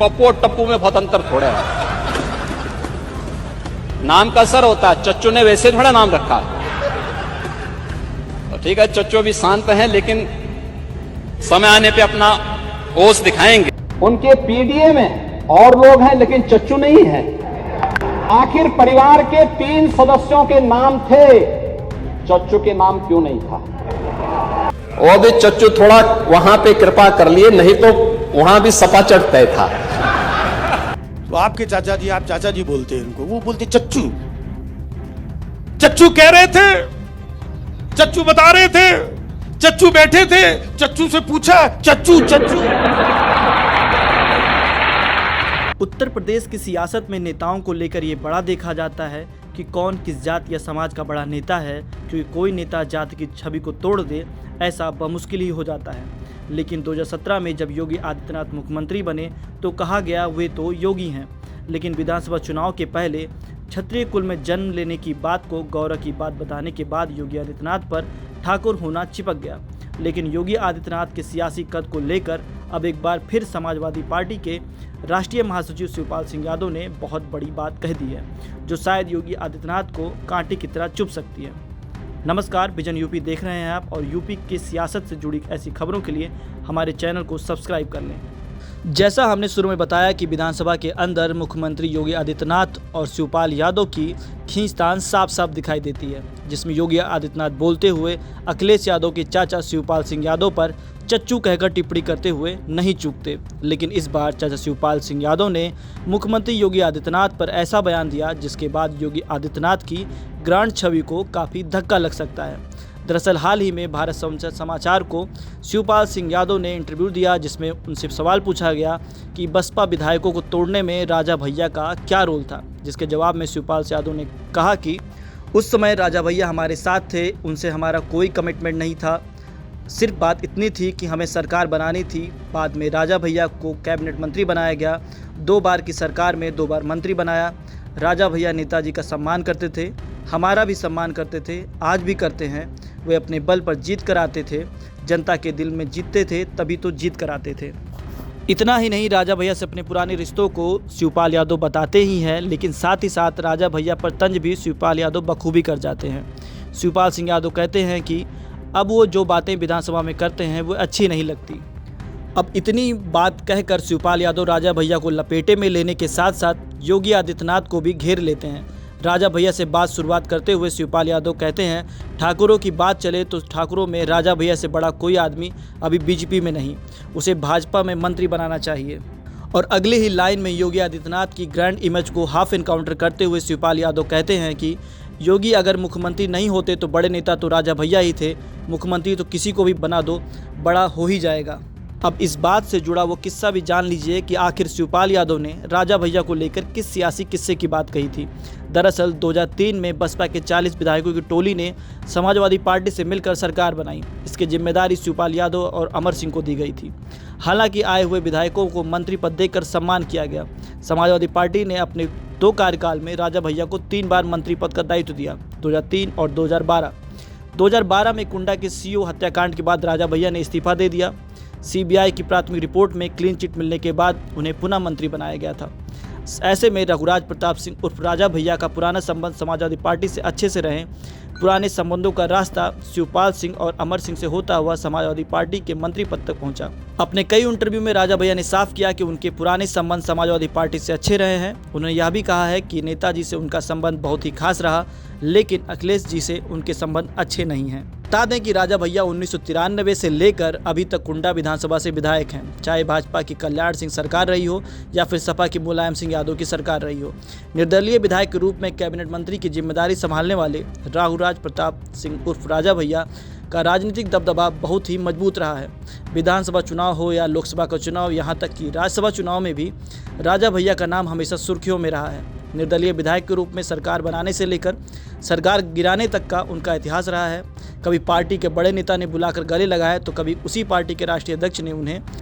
पप्पू और टप्पू में बहुत अंतर थोड़ा है। नाम का असर होता है, चच्चू ने वैसे थोड़ा नाम रखा है। तो ठीक है, चच्चू अभी शांत हैं, लेकिन समय आने पे अपना होश दिखाएंगे। उनके पीडीए में और लोग हैं, लेकिन चच्चू नहीं है। आखिर परिवार के 3 सदस्यों के नाम थे, चच्चू के नाम क्यों नहीं था? वो भी चच्चू थोड़ा वहां पे कृपा कर लिए, नहीं तो वहां भी सपा चढ़ तय था। तो आपके चाचा जी, आप चाचा जी बोलते हैं इनको, वो बोलते चच्चू। चच्चू कह रहे थे, चच्चू बता रहे थे, चच्चू बैठे थे, चच्चू से पूछा, चच्चू चच्चू। उत्तर प्रदेश की सियासत में नेताओं को लेकर ये बड़ा देखा जाता है कि कौन किस जात या समाज का बड़ा नेता है, क्योंकि कोई नेता जाति की छवि को तोड़ दे ऐसा बमुश्किल ही हो जाता है। लेकिन 2017 में जब योगी आदित्यनाथ मुख्यमंत्री बने तो कहा गया वे तो योगी हैं, लेकिन विधानसभा चुनाव के पहले क्षत्रिय कुल में जन्म लेने की बात को गौरव की बात बताने के बाद योगी आदित्यनाथ पर ठाकुर होना चिपक गया। लेकिन योगी आदित्यनाथ के सियासी कद को लेकर अब एक बार फिर समाजवादी पार्टी के राष्ट्रीय महासचिव शिवपाल सिंह यादव ने बहुत बड़ी बात कह दी है, जो शायद योगी आदित्यनाथ को कांटे की तरह चुभ सकती है। नमस्कार, विजन यूपी देख रहे हैं आप, और यूपी की सियासत से जुड़ी ऐसी खबरों के लिए हमारे चैनल को सब्सक्राइब कर लें। जैसा हमने शुरू में बताया कि विधानसभा के अंदर मुख्यमंत्री योगी आदित्यनाथ और शिवपाल यादव की खींचतान साफ साफ दिखाई देती है, जिसमें योगी आदित्यनाथ बोलते हुए अखिलेश यादव के चाचा शिवपाल सिंह यादव पर चच्चू कहकर टिप्पणी करते हुए नहीं चूकते। लेकिन इस बार चाचा शिवपाल सिंह यादव ने मुख्यमंत्री योगी आदित्यनाथ पर ऐसा बयान दिया जिसके बाद योगी आदित्यनाथ की ग्रांड छवि को काफ़ी धक्का लग सकता है। दरअसल हाल ही में भारत समाचार को शिवपाल सिंह यादव ने इंटरव्यू दिया, जिसमें उनसे सवाल पूछा गया कि बसपा विधायकों को तोड़ने में राजा भैया का क्या रोल था, जिसके जवाब में शिवपाल यादव ने कहा कि उस समय राजा भैया हमारे साथ थे, उनसे हमारा कोई कमिटमेंट नहीं था, सिर्फ बात इतनी थी कि हमें सरकार बनानी थी। बाद में राजा भैया को कैबिनेट मंत्री बनाया गया, 2 बार की सरकार में 2 बार मंत्री बनाया। राजा भैया नेताजी का सम्मान करते थे, हमारा भी सम्मान करते थे, आज भी करते हैं। वे अपने बल पर जीत कर आते थे, जनता के दिल में जीतते थे, तभी तो जीत कर आते थे। इतना ही नहीं, राजा भैया से अपने पुराने रिश्तों को शिवपाल यादव बताते ही हैं, लेकिन साथ ही साथ राजा भैया पर तंज भी शिवपाल यादव बखूबी कर जाते हैं। शिवपाल सिंह यादव कहते हैं कि अब वो जो बातें विधानसभा में करते हैं वो अच्छी नहीं लगती। अब इतनी बात कहकर शिवपाल यादव राजा भैया को लपेटे में लेने के साथ साथ योगी आदित्यनाथ को भी घेर लेते हैं। राजा भैया से बात शुरुआत करते हुए शिवपाल यादव कहते हैं, ठाकुरों की बात चले तो ठाकुरों में राजा भैया से बड़ा कोई आदमी अभी बीजेपी में नहीं, उसे भाजपा में मंत्री बनाना चाहिए। और अगली ही लाइन में योगी आदित्यनाथ की ग्रैंड इमेज को हाफ एनकाउंटर करते हुए शिवपाल यादव कहते हैं कि योगी अगर मुख्यमंत्री नहीं होते तो बड़े नेता तो राजा भैया ही थे, मुख्यमंत्री तो किसी को भी बना दो, बड़ा हो ही जाएगा। अब इस बात से जुड़ा वो किस्सा भी जान लीजिए कि आखिर शिवपाल यादव ने राजा भैया को लेकर किस सियासी किस्से की बात कही थी। दरअसल 2003 में बसपा के 40 विधायकों की टोली ने समाजवादी पार्टी से मिलकर सरकार बनाई। इसकी जिम्मेदारी शिवपाल यादव और अमर सिंह को दी गई थी। हालांकि आए हुए विधायकों को मंत्री पद देकर सम्मान किया गया। समाजवादी पार्टी ने अपने 2 कार्यकाल में राजा भैया को 3 बार मंत्री पद का दायित्व दिया, 2003 और 2012। 2012 में कुंडा के सीओ हत्याकांड के बाद राजा भैया ने इस्तीफा दे दिया। सीबीआई की प्राथमिक रिपोर्ट में क्लीन चिट मिलने के बाद उन्हें पुनः मंत्री बनाया गया था। ऐसे में रघुराज प्रताप सिंह उर्फ राजा भैया का पुराना संबंध समाजवादी पार्टी से अच्छे से रहे। पुराने संबंधों का रास्ता शिवपाल सिंह और अमर सिंह से होता हुआ समाजवादी पार्टी के मंत्री पद तक पहुंचा। अपने कई इंटरव्यू में राजा भैया ने साफ किया कि उनके पुराने संबंध समाजवादी पार्टी से अच्छे रहे हैं। उन्होंने यह भी कहा है कि नेताजी से उनका संबंध बहुत ही खास रहा, लेकिन अखिलेश जी से उनके संबंध अच्छे नहीं हैं। बता दें कि राजा भैया 1993 से लेकर अभी तक कुंडा विधानसभा से विधायक हैं, चाहे भाजपा की कल्याण सिंह सरकार रही हो या फिर सपा की मुलायम सिंह यादव की सरकार रही हो। निर्दलीय विधायक के रूप में कैबिनेट मंत्री की जिम्मेदारी संभालने वाले रघुराज प्रताप सिंह उर्फ राजा भैया का राजनीतिक दबदबा बहुत ही मजबूत रहा है। विधानसभा चुनाव हो या लोकसभा का चुनाव, यहाँ तक कि राज्यसभा चुनाव में भी राजा भैया का नाम हमेशा सुर्खियों में रहा है। निर्दलीय विधायक के रूप में सरकार बनाने से लेकर सरकार गिराने तक का उनका इतिहास रहा है। कभी पार्टी के बड़े नेता ने बुलाकर गले लगाया तो कभी उसी पार्टी के राष्ट्रीय अध्यक्ष ने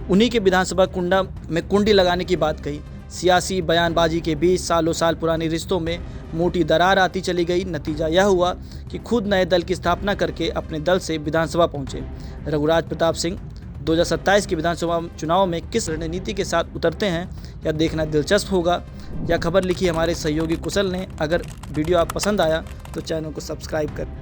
उन्हीं के विधानसभा कुंडा में कुंडी लगाने की बात कही। सियासी बयानबाजी के बीच सालों साल पुराने रिश्तों में मोटी दरार आती चली गई। नतीजा यह हुआ कि खुद नए दल की स्थापना करके अपने दल से विधानसभा पहुंचे। रघुराज प्रताप सिंह 2027 के विधानसभा चुनाव में किस रणनीति के साथ उतरते हैं, या देखना दिलचस्प होगा। यह खबर लिखी हमारे सहयोगी कुशल ने। अगर वीडियो आप पसंद आया तो चैनल को सब्सक्राइब कर